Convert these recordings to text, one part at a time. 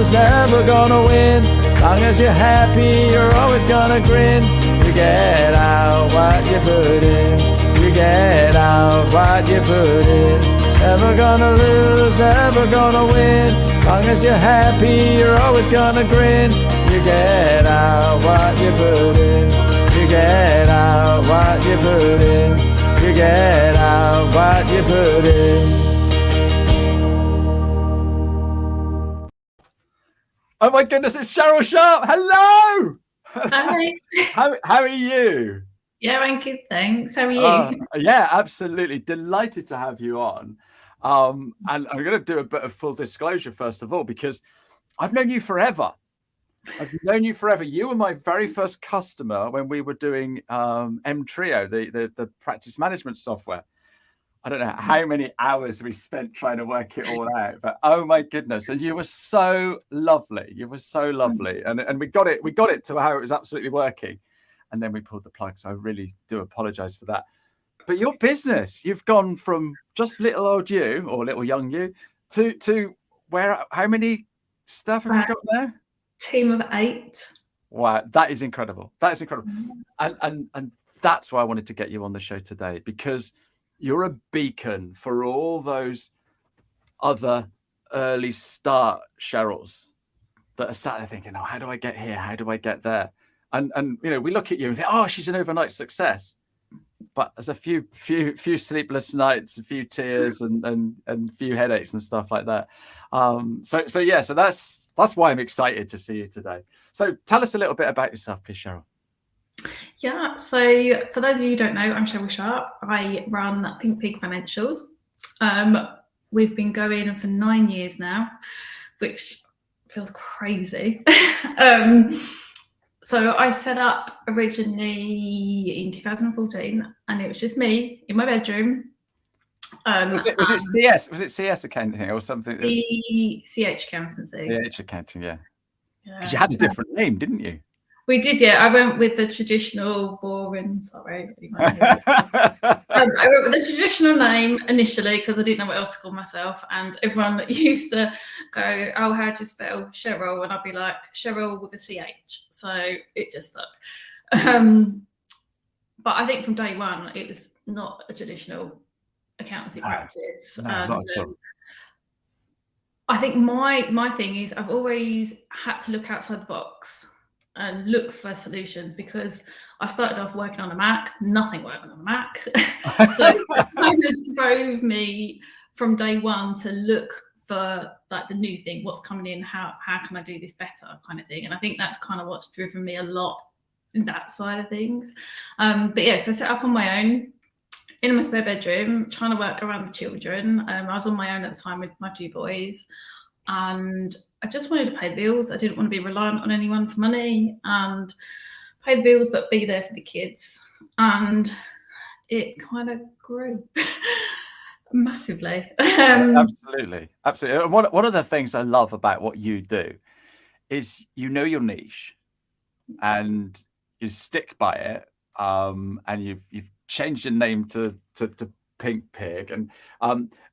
lose, never gonna win. Long as you're happy, you're always gonna grin. You get out what you put in. You get out what you put in. Never gonna lose, never gonna win. Long as you're happy, you're always gonna grin. You get out what you put in. You get out what you put in. You get out what you put in. Oh my goodness, it's Cheryl Sharp. Hello. Hi. How are you? Yeah, I'm good, thanks. How are you? Yeah, absolutely. Delighted to have you on. And I'm going to do a bit of full disclosure first of all, because I've known you forever. You were my very first customer when we were doing M-Trio, the practice management software. I don't know how many hours we spent trying to work it all out, but oh my goodness. And you were so lovely. And we got it to how it was absolutely working. And then we pulled the plug. So I really do apologize for that. But your business, you've gone from just little old you or little young you to where, how many staff have you got there? Team of 8. Wow, that is incredible. And that's why I wanted to get you on the show today, because you're a beacon for all those other early start Cheryls that are sat there thinking, oh, how do I get here? How do I get there? And you know, we look at you and think, oh, she's an overnight success. But there's a few sleepless nights, a few tears and a few headaches and stuff like that. So that's why I'm excited to see you today. So tell us a little bit about yourself, please, Cheryl. Yeah, so for those of you who don't know, I'm Cheryl Sharp. I run Pink Pig Financials. We've been going for 9 years now, which feels crazy. So I set up originally in 2014, and it was just me in my bedroom. Was it CS? Was it CS accounting or something? The CH accountancy. CH accounting, yeah. Because you had a different name, didn't you? We did, yeah. I went with the traditional boring. Sorry. I went with the traditional name initially because I didn't know what else to call myself, and everyone used to go, "Oh, how do you spell Cheryl?" And I'd be like, "Cheryl with a CH." So it just stuck. But I think from day one, it was not a traditional accountancy practice. No, not at all. I think my thing is I've always had to look outside the box and look for solutions, because I started off working on a Mac. Nothing works on a Mac. So it kind of drove me from day one to look for like the new thing, what's coming in, how can I do this better kind of thing. And I think that's kind of what's driven me a lot in that side of things. But yeah, so I set up on my own in my spare bedroom, trying to work around the children. I was on my own at the time with my 2 boys. And I just wanted to pay the bills. I didn't want to be reliant on anyone for money, and pay the bills, but be there for the kids. And it kind of grew massively. Absolutely. And one of the things I love about what you do is you know your niche and you stick by it. And you've changed your name to Pink Pig, and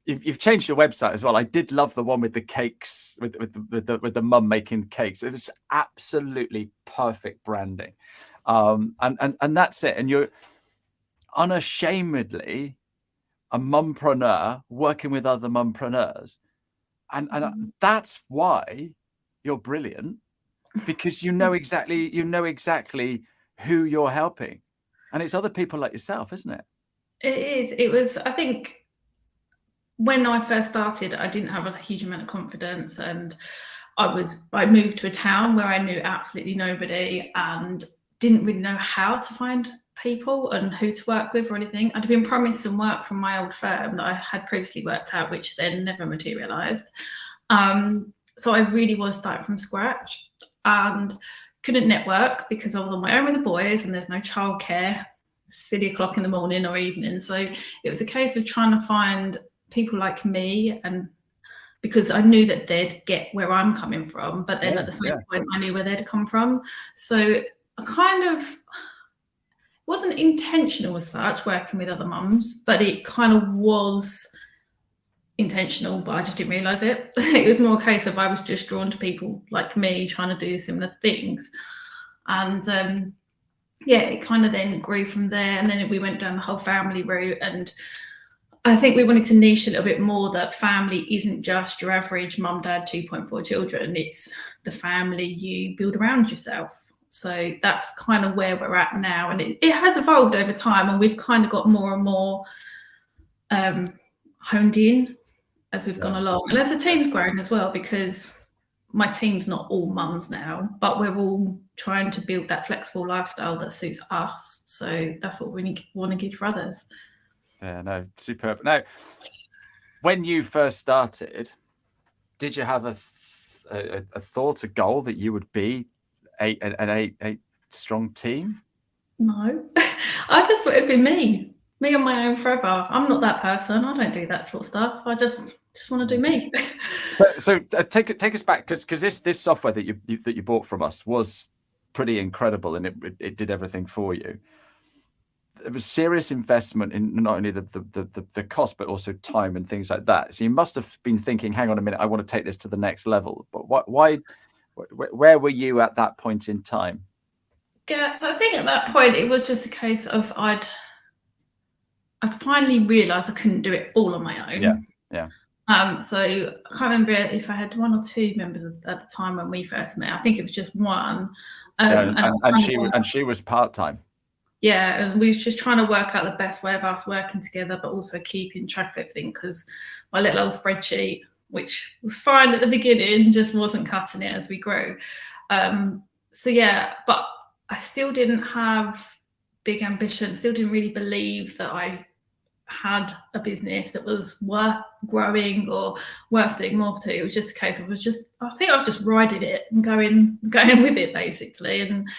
you've changed your website as well. I did love the one with the cakes, with the mum making cakes. It was absolutely perfect branding, and that's it. And you're unashamedly a mumpreneur working with other mumpreneurs, and that's why you're brilliant, because you know exactly who you're helping, and it's other people like yourself, isn't it? It is. It was, I think, when I first started, I didn't have a huge amount of confidence, and I moved to a town where I knew absolutely nobody and didn't really know how to find people and who to work with or anything. I'd been promised some work from my old firm that I had previously worked at, which then never materialized. So I really was starting from scratch and couldn't network because I was on my own with the boys and there's no childcare, silly o'clock in the morning or evening. So it was a case of trying to find people like me, and because I knew that they'd get where I'm coming from, but then at the same point I knew where they'd come from. So I kind of wasn't intentional as such working with other mums, but it kind of was intentional, but I just didn't realise it. It was more a case of I was just drawn to people like me trying to do similar things. And yeah, it kind of then grew from there. And then we went down the whole family route. And I think we wanted to niche a little bit more that family isn't just your average mum, dad, 2.4 children. It's the family you build around yourself. So that's kind of where we're at now. And it has evolved over time. And we've kind of got more and more honed in as we've gone along. And as the team's grown as well, because my team's not all mums now, but we're all trying to build that flexible lifestyle that suits us. So that's what we want to give for others. Yeah, no, superb. Now, when you first started, did you have a thought, a goal that you would be a strong team? No, I just thought it'd be me on my own forever. I'm not that person. I don't do that sort of stuff. I just want to do me. So take us back, because this software that you bought from us was pretty incredible, and it did everything for you. There was serious investment in not only the cost, but also time and things like that. So you must have been thinking, hang on a minute, I want to take this to the next level. But where were you at that point in time? Yeah, so I think at that point it was just a case of I'd finally realised I couldn't do it all on my own. Yeah. So I can't remember if I had one or two members at the time when we first met. I think it was just one. And she was part-time. Yeah, and we was just trying to work out the best way of us working together, but also keeping track of everything, because my little old spreadsheet, which was fine at the beginning, just wasn't cutting it as we grew. So yeah, but I still didn't have big ambitions, still didn't really believe that I had a business that was worth growing or worth doing more to. It was just a case of I think I was just riding it and going with it, basically. And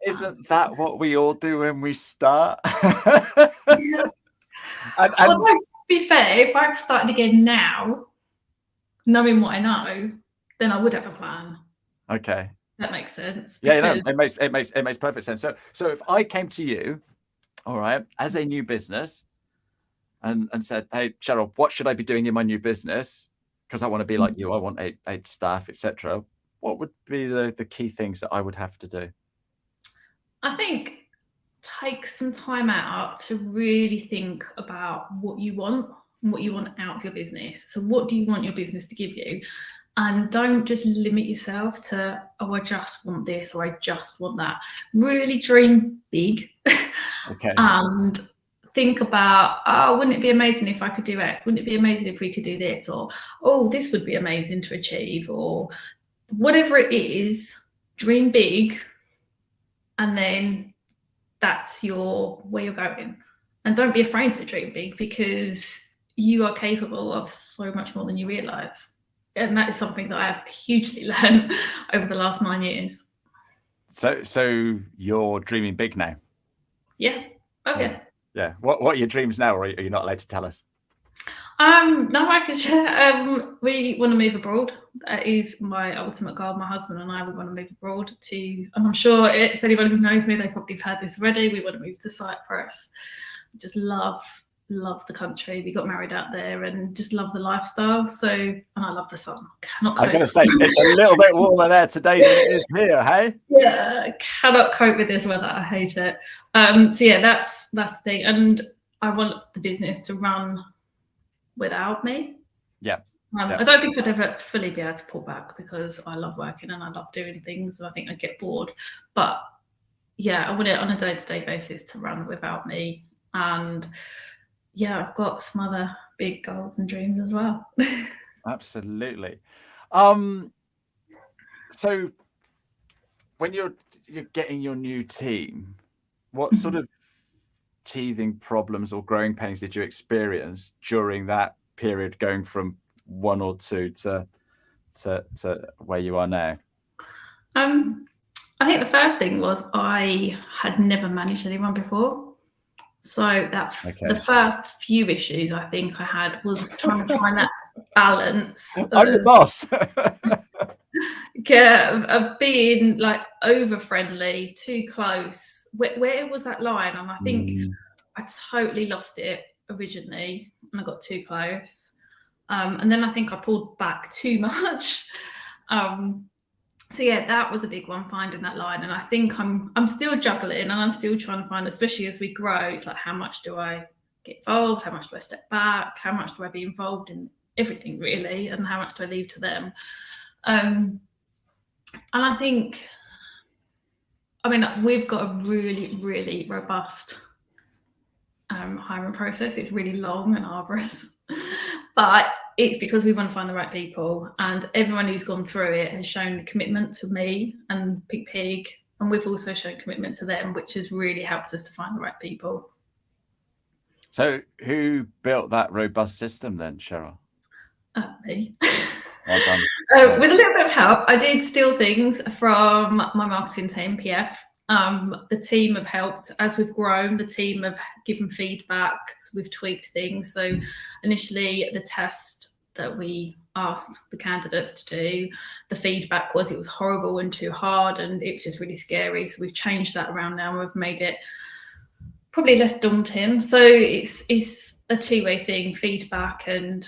isn't that what we all do when we start? Yeah. Although, to be fair, if I started again now, knowing what I know, then I would have a plan. Okay. That makes sense. Yeah, it makes perfect sense. So if I came to you, all right, as a new business, and said, hey, Cheryl, what should I be doing in my new business? Because I want to be like you, I want eight staff, etc. What would be the key things that I would have to do? I think take some time out to really think about what you want and what you want out of your business. So what do you want your business to give you? And don't just limit yourself to, oh, I just want this or I just want that. Really dream big. Okay. And think about, oh, wouldn't it be amazing if I could do X? Wouldn't it be amazing if we could do this? Or, oh, this would be amazing to achieve, or whatever it is. Dream big, and then that's where you're going. And don't be afraid to dream big, because you are capable of so much more than you realize. And that is something that I have hugely learned over the last 9 years. So you're dreaming big now? Yeah. Okay. Yeah. What are your dreams now, or are you not allowed to tell us? No, I can share. We want to move abroad. That is my ultimate goal. My husband and I, we want to move abroad and I'm sure if anyone who knows me, they probably have heard this already. We want to move to Cyprus. We just love the country. We got married out there and just love the lifestyle. And I love the sun. I'm going to say it's a little bit warmer there today than it is here, hey? Yeah, I cannot cope with this weather. I hate it. So yeah, that's the thing. And I want the business to run without me. Yeah. I don't think I'd ever fully be able to pull back, because I love working and I love doing things, and I think I'd get bored. But yeah, I want it on a day-to-day basis to run without me. And yeah, I've got some other big goals and dreams as well. Absolutely. So when you're getting your new team, what sort of teething problems or growing pains did you experience during that period, going from 1 or 2 to where you are now? I think the first thing was I had never managed anyone before. So the first few issues I think I had was trying to find that balance. I'm the boss. Of being like over friendly, too close. Where was that line? And I think I totally lost it originally. and I got too close. And then I think I pulled back too much. So yeah, that was a big one, finding that line. And I think I'm still juggling, and I'm still trying to find, especially as we grow, it's like, how much do I get involved? How much do I step back? How much do I be involved in everything really? And how much do I leave to them? And I think, I mean, we've got a really, really robust hiring process. It's really long and arduous, but it's because we want to find the right people, and everyone who's gone through it has shown commitment to me and Pig Pig, and we've also shown commitment to them, which has really helped us to find the right people. So who built that robust system then, Cheryl? Me. Well done. With a little bit of help, I did steal things from my marketing team, PF. The team have helped as we've grown. The team have given feedback, so we've tweaked things. So initially, the test that we asked the candidates to do, the feedback was it was horrible and too hard, and it was just really scary. So we've changed that around now, and we've made it probably less daunting. So it's a two-way thing, feedback and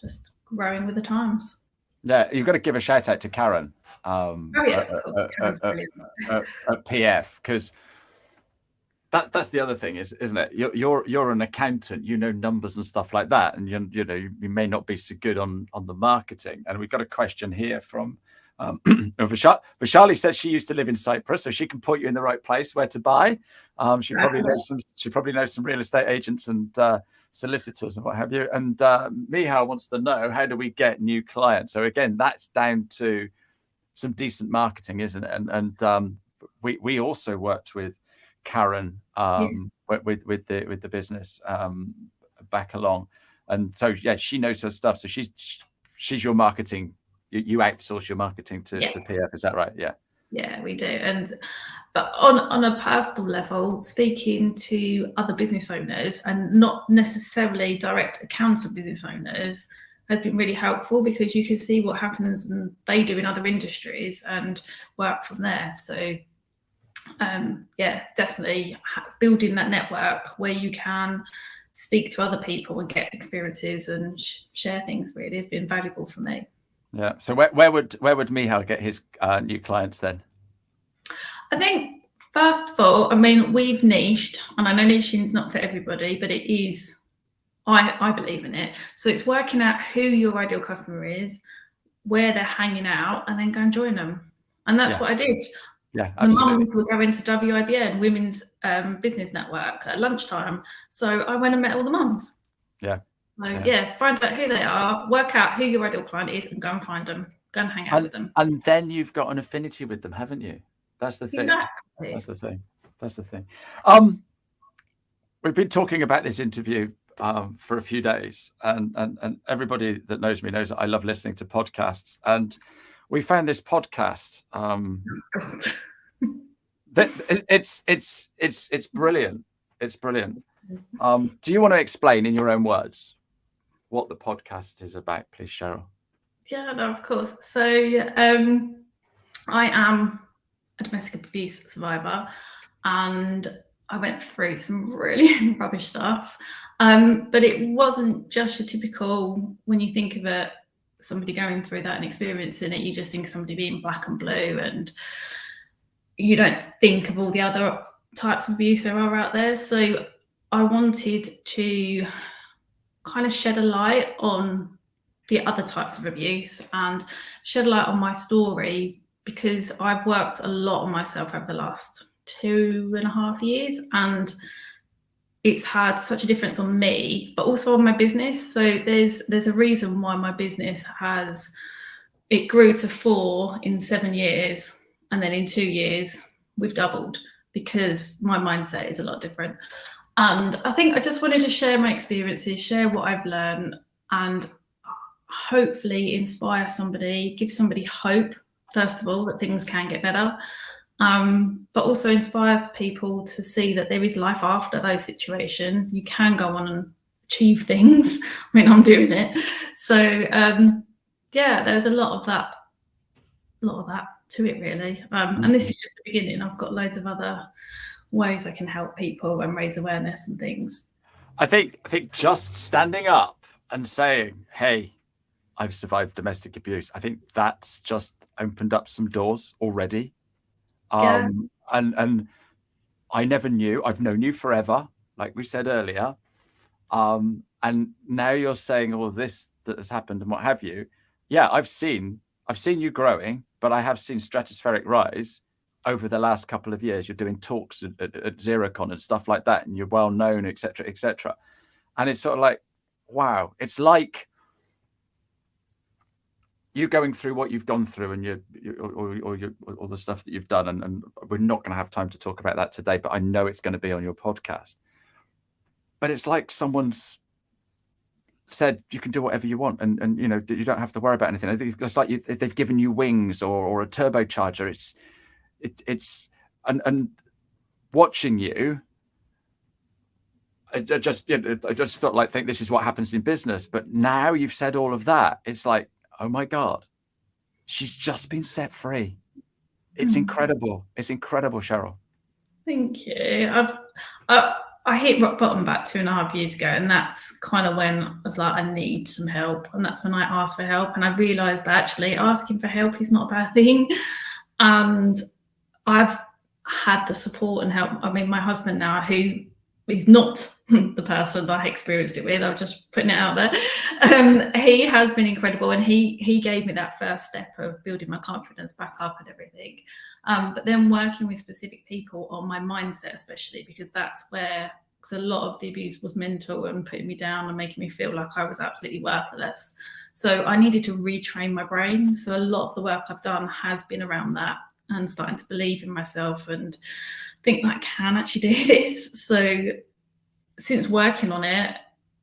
just growing with the times. Yeah, you've got to give a shout out to Karen at PF, because that's the other thing, isn't it? You're an accountant, you know numbers and stuff like that, and you know you may not be so good on the marketing. And we've got a question here from Vishali. Says she used to live in Cyprus, so she can point you in the right place where to buy. She probably knows some real estate agents and solicitors and what have you. And Mihal wants to know, how do we get new clients? So again, that's down to some decent marketing, isn't it? And we also worked with Karen with the business back along, and so yeah, she knows her stuff. So she's your marketing. You outsource your marketing to PF, is that right? Yeah, we do. But on a personal level, speaking to other business owners, and not necessarily direct accounts of business owners, has been really helpful, because you can see what happens and they do in other industries and work from there. So definitely building that network where you can speak to other people and get experiences and share things really has been valuable for me. Yeah. So where would Mihal get his new clients then? I think, first of all, I mean, we've niched, and I know niching is not for everybody, but it is. I believe in it. So it's working out who your ideal customer is, where they're hanging out, and then go and join them. And that's what I did. Yeah, absolutely. The mums would go into WIBN, Women's Business Network, at lunchtime. So I went and met all the mums. Yeah. So find out who they are, work out who your ideal client is, and go and find them. Go and hang out with them. And then you've got an affinity with them, haven't you? That's the thing. Exactly. That's the thing. We've been talking about this interview for a few days, and everybody that knows me knows that I love listening to podcasts. And we found this podcast. It's brilliant. It's brilliant. Do you want to explain in your own words what the podcast is about, please, Cheryl? Yeah, no, of course. So I am a domestic abuse survivor, and I went through some really rubbish stuff. But it wasn't just a typical, when you think of it, somebody going through that and experiencing it, you just think of somebody being black and blue, and you don't think of all the other types of abuse there are out there. So I wanted to kind of shed a light on the other types of abuse and shed a light on my story, because I've worked a lot on myself over the last 2.5 years, and it's had such a difference on me, but also on my business. So there's a reason why my business it grew to 4 in 7 years, and then in 2 years we've doubled, because my mindset is a lot different. And I think I just wanted to share my experiences, share what I've learned, and hopefully inspire somebody, give somebody hope, first of all, that things can get better, but also inspire people to see that there is life after those situations. You can go on and achieve things. I mean, I'm doing it. So there's a lot of that to it, really. And this is just the beginning. I've got loads of other ways I can help people and raise awareness and things. I think just standing up and saying, "Hey, I've survived domestic abuse," I think that's just opened up some doors already. Yeah. And I never knew. I've known you forever, like we said earlier. And now you're saying all of this that has happened and what have you. Yeah, I've seen you growing, but I have seen stratospheric rise over the last couple of years. You're doing talks at Xerocon and stuff like that, and you're well known, etc., etc. And it's sort of like, wow, it's like you going through what you've gone through, and or the stuff that you've done, and we're not going to have time to talk about that today, but I know it's going to be on your podcast. But it's like someone's said you can do whatever you want, and you don't have to worry about anything. I think it's like they've given you wings or a turbocharger. It's and watching you, I just sort of like think this is what happens in business. But now you've said all of that, it's like, oh my God, she's just been set free. It's incredible. It's incredible, Cheryl. Thank you. I hit rock bottom about 2.5 years ago, and that's kind of when I was like, I need some help, and that's when I asked for help, and I realised that actually asking for help is not a bad thing, and I've had the support and help. I mean, my husband now, who is not the person that I experienced it with, I'm just putting it out there. He has been incredible, and he gave me that first step of building my confidence back up and everything. But then working with specific people on my mindset, especially because that's where, because a lot of the abuse was mental and putting me down and making me feel like I was absolutely worthless. So I needed to retrain my brain. So a lot of the work I've done has been around that and starting to believe in myself and think that I can actually do this. So since working on it,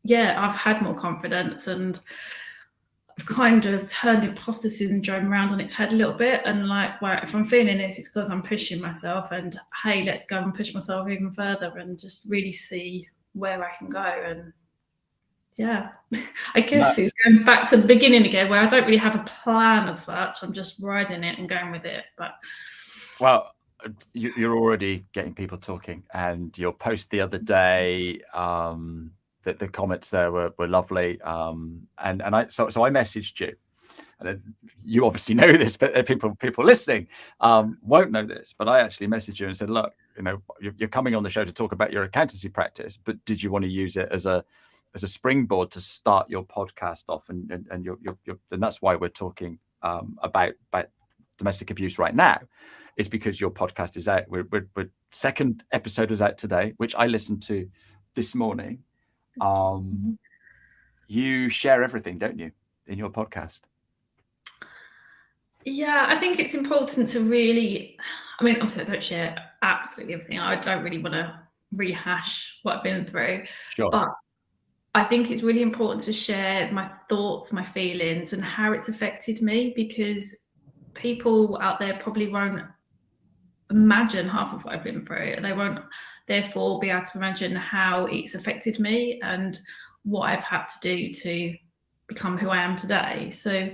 yeah, I've had more confidence, and I've kind of turned imposter syndrome around on its head a little bit, and like, well, if I'm feeling this, it's because I'm pushing myself, and hey, let's go and push myself even further and just really see where I can go. And yeah, I guess it's going back to the beginning again, where I don't really have a plan as such. I'm just riding it and going with it. But well, you're already getting people talking, and your post the other day, the comments there were lovely, and I messaged you, and you obviously know this, but people listening won't know this. But I actually messaged you and said, look, you're coming on the show to talk about your accountancy practice, but did you want to use it as a springboard to start your podcast off, and that's why we're talking about domestic abuse right now. It's because your podcast is out. We're second episode was out today, which I listened to this morning. You share everything, don't you, in your podcast? Yeah, I think it's important to really, I mean, obviously I don't share absolutely everything. I don't really want to rehash what I've been through. Sure. But I think it's really important to share my thoughts, my feelings, and how it's affected me, because people out there probably won't imagine half of what I've been through. They won't therefore be able to imagine how it's affected me and what I've had to do to become who I am today. So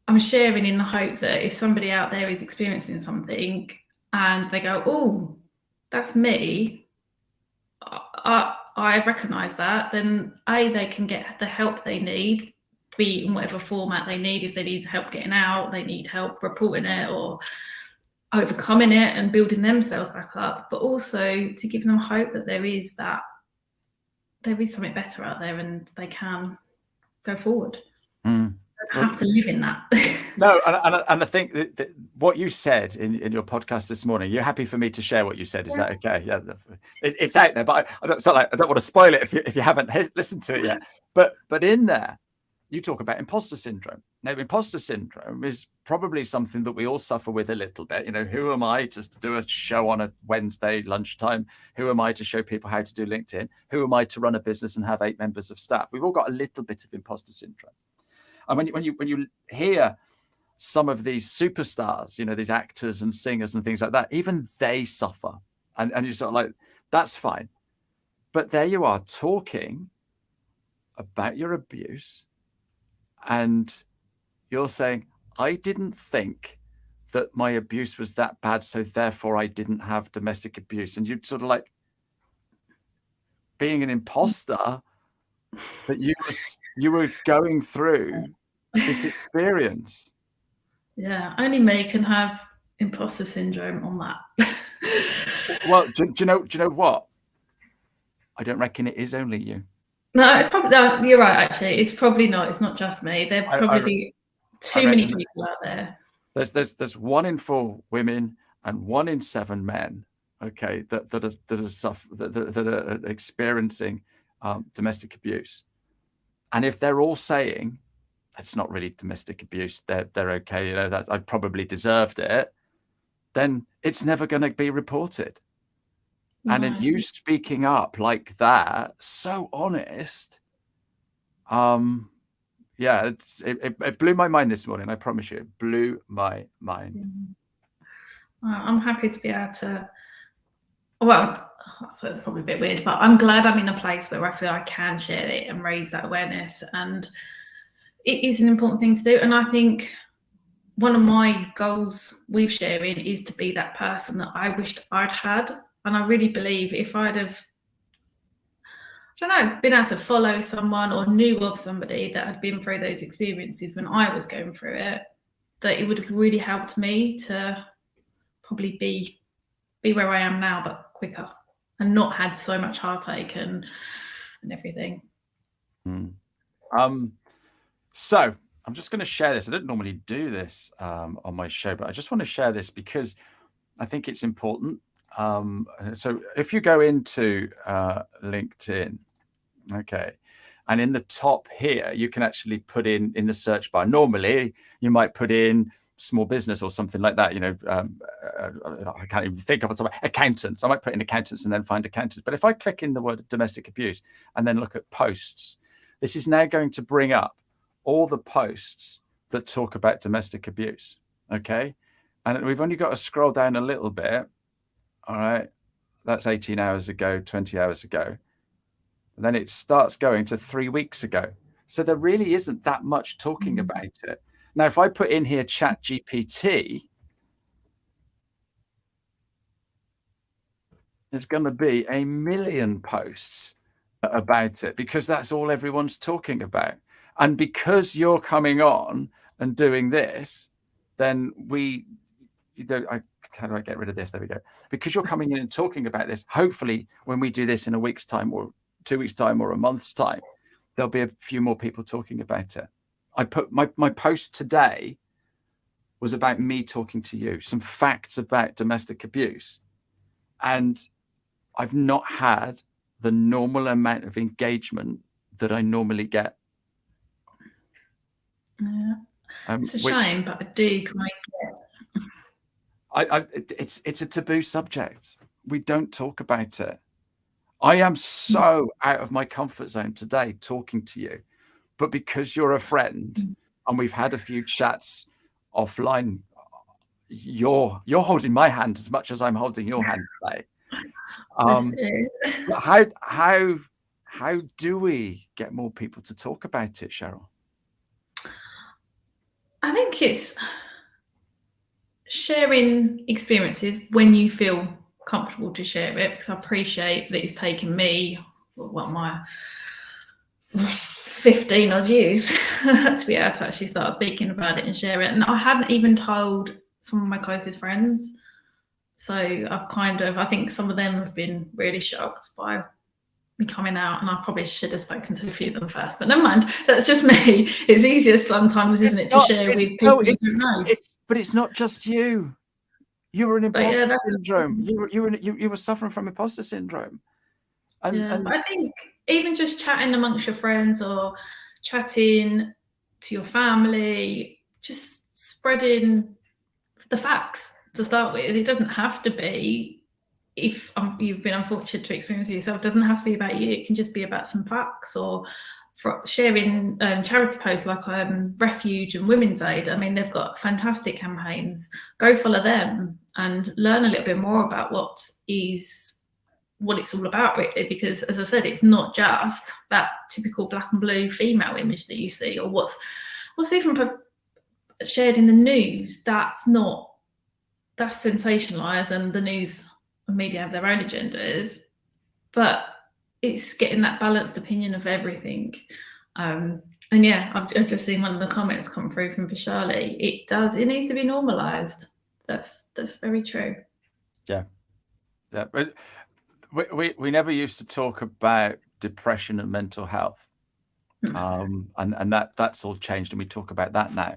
I'm sharing in the hope that if somebody out there is experiencing something and they go, oh, that's me, I recognise that, then they can get the help they need, be in whatever format they need. If they need help getting out, they need help reporting it or overcoming it and building themselves back up, but also to give them hope that there is something better out there and they can go forward. Don't have to live in that. No, and I think that what you said in your podcast this morning, you're happy for me to share what you said. Is that okay? Yeah, it's out there, but I don't want to spoil it if you haven't listened to it yet. But in there, you talk about imposter syndrome. Now, imposter syndrome is probably something that we all suffer with a little bit. Who am I to do a show on a Wednesday lunchtime? Who am I to show people how to do LinkedIn? Who am I to run a business and have 8 members of staff? We've all got a little bit of imposter syndrome. And when you hear some of these superstars, these actors and singers and things like that, even they suffer. And you're sort of like, that's fine. But there you are talking about your abuse, and you're saying, I didn't think that my abuse was that bad, so therefore I didn't have domestic abuse. And you'd sort of like, being an imposter that you were going through this experience. Yeah, only me can have imposter syndrome on that. Well, do you know what? I don't reckon it is only you. No, it's probably, no, you're right, actually. It's probably not. It's not just me. There are I probably too many people out there. There's 1 in 4 women and 1 in 7 men, okay, that are experiencing domestic abuse. And if they're all saying it's not really domestic abuse, they're okay, you know, that I probably deserved it, then it's never going to be reported. And then you speaking up like that, so honest, yeah, it blew my mind this morning. I promise you, it blew my mind. I'm happy to be able to. Well, so it's probably a bit weird, but I'm glad I'm in a place where I feel I can share it and raise that awareness. And it is an important thing to do. And I think one of my goals with sharing is to be that person that I wished I'd had. And I really believe if I'd have, I don't know, been able to follow someone or knew of somebody that had been through those experiences when I was going through it, that it would have really helped me to probably be where I am now, but quicker, and not had so much heartache and everything. So I'm just going to share this. I don't normally do this on my show, but I just want to share this because I think it's important. So if you go into LinkedIn, okay, and in the top here, you can actually put in the search bar. Normally, you might put in small business or something like that. You know, I can't even think of it. Accountants. I might put in accountants and then find accountants. But if I click in the word domestic abuse and then look at posts, this is now going to bring up all the posts that talk about domestic abuse. Okay, and we've only got to scroll down a little bit. All right, that's 18 hours ago, 20 hours ago. And then it starts going to 3 weeks ago. So there really isn't that much talking about it. Now, if I put in here ChatGPT, there's going to be a million posts about it because that's all everyone's talking about. And because you're coming on and doing this, then how do I get rid of this? There we go. Because you're coming in and talking about this, hopefully when we do this in a week's time or 2 weeks' time or a month's time, there'll be a few more people talking about it. I put my post today was about me talking to you, some facts about domestic abuse. And I've not had the normal amount of engagement that I normally get. Yeah. It's a shame, but I do kind of get. It's a taboo subject. We don't talk about it. I am so out of my comfort zone today talking to you, but because you're a friend and we've had a few chats offline, you're holding my hand as much as I'm holding your hand today. How do we get more people to talk about it, Cheryl? I think it's sharing experiences when you feel comfortable to share it, because I appreciate that it's taken me, my 15 odd years to be able to actually start speaking about it and share it. And I hadn't even told some of my closest friends. So I think some of them have been really shocked by me coming out, and I probably should have spoken to a few of them first, but never mind. That's just me. It's easier sometimes, isn't it, to share with people you don't know? But it's not just you. You were an imposter syndrome. You were suffering from imposter syndrome. And I think even just chatting amongst your friends or chatting to your family, just spreading the facts to start with. It doesn't have to be, if you've been unfortunate to experience it yourself, it doesn't have to be about you. It can just be about some facts, or for sharing charity posts like Refuge and Women's Aid. I mean, they've got fantastic campaigns. Go follow them and learn a little bit more about what it's all about, really, because as I said, it's not just that typical black and blue female image that you see, or what's even shared in the news. That's sensationalized, and the news and media have their own agendas. But it's getting that balanced opinion of everything. And yeah, I've just seen one of the comments come through from Vishali. It needs to be normalized. That's very true. Yeah. But we never used to talk about depression and mental health. And that's all changed, and we talk about that now.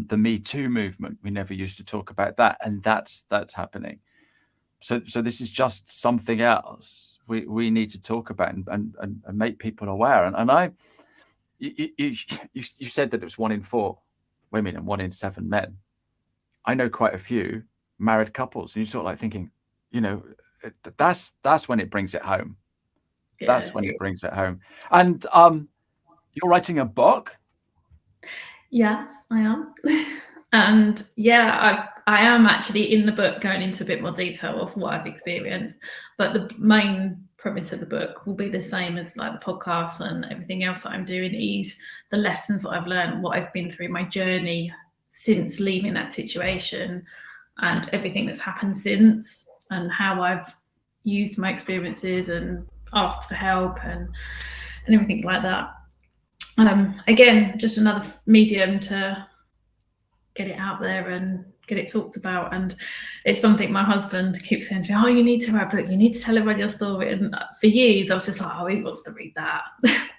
The Me Too movement, we never used to talk about that, and that's happening. So this is just something else we need to talk about and make people aware. And you said that it was 1 in 4 women and 1 in 7 men. I know quite a few married couples, and you're sort of like thinking, that's when it brings it home. Yeah. That's when it brings it home. And you're writing a book? Yes, I am. And yeah, I am actually in the book going into a bit more detail of what I've experienced, but the main premise of the book will be the same as like the podcast and everything else that I'm doing, is the lessons that I've learned, what I've been through, my journey since leaving that situation, and everything that's happened since, and how I've used my experiences and asked for help and everything like that. Again, just another medium to get it out there and get it talked about. And it's something my husband keeps saying to me, oh, you need to write a book, you need to tell everybody your story. And for years I was just like, oh, he wants to read that.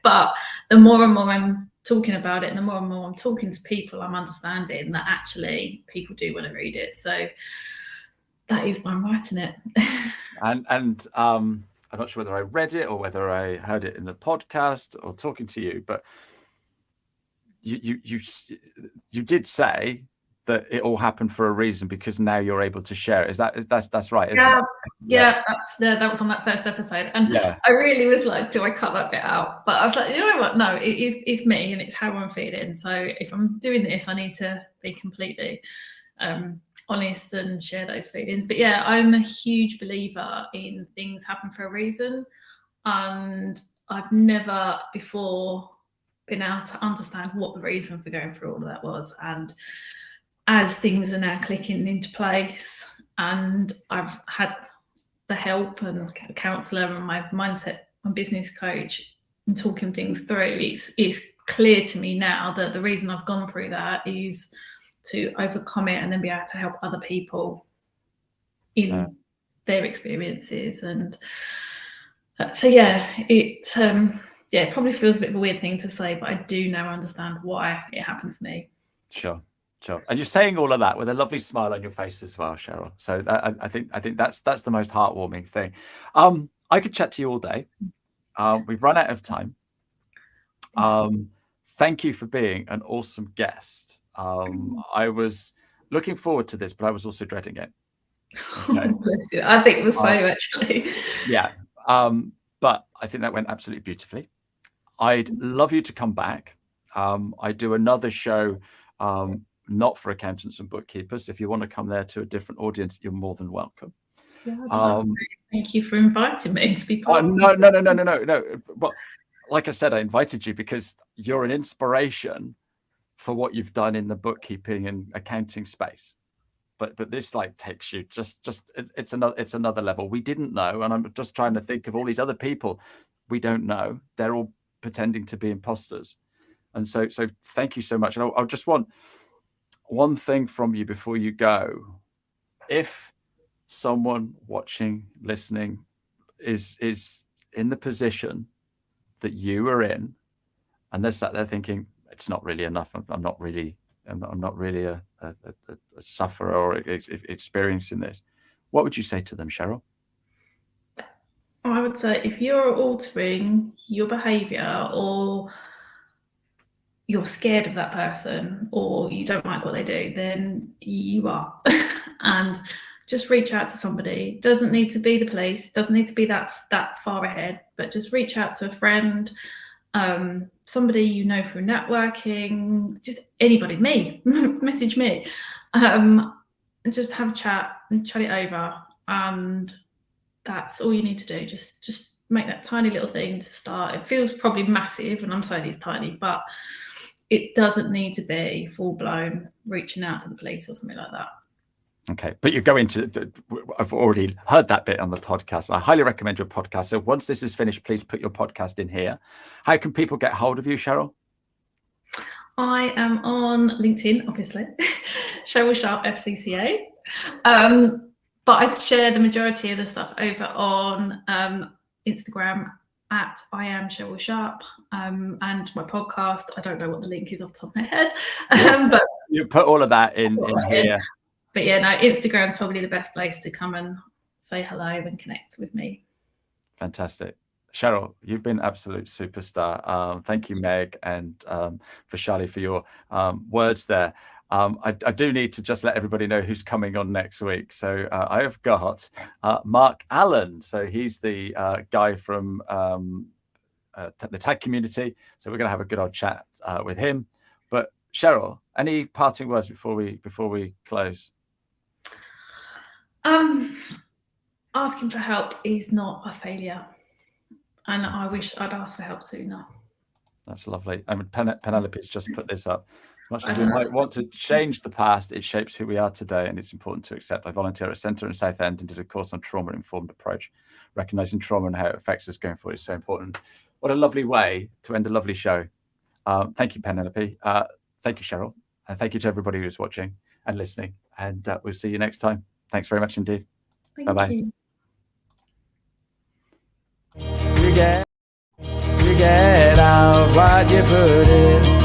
But the more and more I'm talking about it, and the more and more I'm talking to people, I'm understanding that actually people do want to read it. So that is why I'm writing it. And I'm not sure whether I read it or whether I heard it in the podcast or talking to you, but you did say that it all happened for a reason, because now you're able to share it. That's right, isn't it? Yeah, that was on that first episode. And yeah. I really was like, do I cut that bit out? But I was like, you know what? No, it's me, and it's how I'm feeling. So if I'm doing this, I need to be completely honest and share those feelings. But yeah, I'm a huge believer in things happen for a reason. And I've never before been able to understand what the reason for going through all of that was. And as things are now clicking into place, and I've had the help and counsellor and my mindset and business coach and talking things through, it's clear to me now that the reason I've gone through that is to overcome it and then be able to help other people in their experiences. And so yeah, it probably feels a bit of a weird thing to say, but I do now understand why it happened to me. Sure. And you're saying all of that with a lovely smile on your face as well, Cheryl. So I think that's the most heartwarming thing. I could chat to you all day. We've run out of time. Thank you for being an awesome guest. I was looking forward to this, but I was also dreading it. Okay. Bless you. I think the same, actually. Yeah. But I think that went absolutely beautifully. I'd love you to come back. I do another show, not for accountants and bookkeepers. If you want to come there to a different audience, you're more than welcome. Yeah, thank you for inviting me to be part. No. Well, like I said, I invited you because you're an inspiration for what you've done in the bookkeeping and accounting space. But this like takes you it's another level. We didn't know, and I'm just trying to think of all these other people we don't know. They're all pretending to be imposters. And so thank you so much. And I'll just want one thing from you before you go. If someone watching, listening is in the position that you are in, and they're sat there thinking, it's not really enough, I'm not really a sufferer or experiencing this, what would you say to them, Cheryl? I would say if you're altering your behavior, or you're scared of that person, or you don't like what they do, then you are. And just reach out to somebody. Doesn't need to be the police, doesn't need to be that far ahead, but just reach out to a friend, somebody you know through networking, just anybody, me, message me, and just have a chat and chat it over. And that's all you need to do. Just make that tiny little thing to start. It feels probably massive, and I'm saying it's tiny, but it doesn't need to be full blown reaching out to the police or something like that. Okay, but you go into, I've already heard that bit on the podcast. I highly recommend your podcast. So once this is finished, please put your podcast in here. How can people get hold of you, Cheryl? I am on LinkedIn, obviously, Cheryl Sharp FCCA. But I share the majority of the stuff over on Instagram at I am Cheryl Sharp, and my podcast. I don't know what the link is off the top of my head, but you put all of that in here. But yeah, no, Instagram is probably the best place to come and say hello and connect with me. Fantastic. Cheryl, you've been absolute superstar. Thank you, Meg, and for Charlie for your words there. I do need to just let everybody know who's coming on next week. So I have got Mark Allen. So he's the guy from the tag community. So we're going to have a good old chat with him. But Cheryl, any parting words before we close? Asking for help is not a failure, and I wish I'd asked for help sooner. That's lovely. I mean, Penelope's just put this up. As much as we might want to change the past, it shapes who we are today, and it's important to accept. I volunteer at a centre in Southend and did a course on trauma-informed approach. Recognising trauma and how it affects us going forward is so important. What a lovely way to end a lovely show. Thank you, Penelope. Thank you, Cheryl. And thank you to everybody who's watching and listening. And we'll see you next time. Thanks very much indeed. Bye-bye. You get out what you put in.